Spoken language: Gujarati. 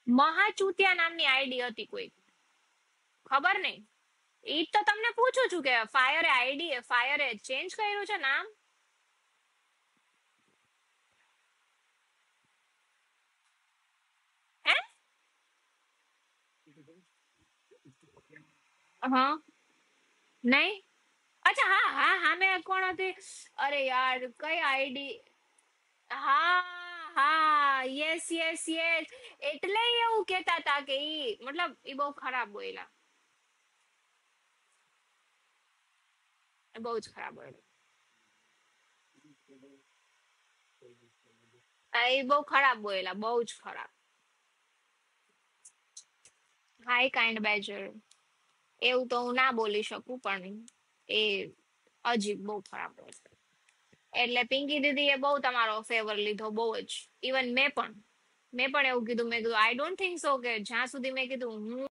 મહાચૂતિયા નામની આઈડી હતી કોઈ, ખબર નહીં. ઈ તો તમને પૂછું છું કે ફાયરે ચેન્જ કર્યું છે નામ. હે? હા. નહીં. અચ્છા, હા હા હા, મેં કોણ હતી? અરે યાર, કઈ આઈડી? હા હા, યસ યસ યસ. એટલે ઈ એવું કેતા હતા કે ઈ મતલબ ઈ બહુ ખરાબ બોયલા. બહુ જ ખરાબ બોયલા. ઈ બહુ ખરાબ બોયલા, બહુ જ ખરાબ. હાઈ કાઇન્ડ બેજર, એવું તો હું ના બોલી શકું, પણ એ અજીબ, બહુ ખરાબ બોલ્યા. એટલે પિંકી દીદી એ બહુ તમારો ફેવર લીધો, બહુ જ. ઇવન મેં પણ એવું કીધું, મેં કીધું આઈ ડોન્ટ થિંક સો કે જ્યાં સુધી મેં કીધું હું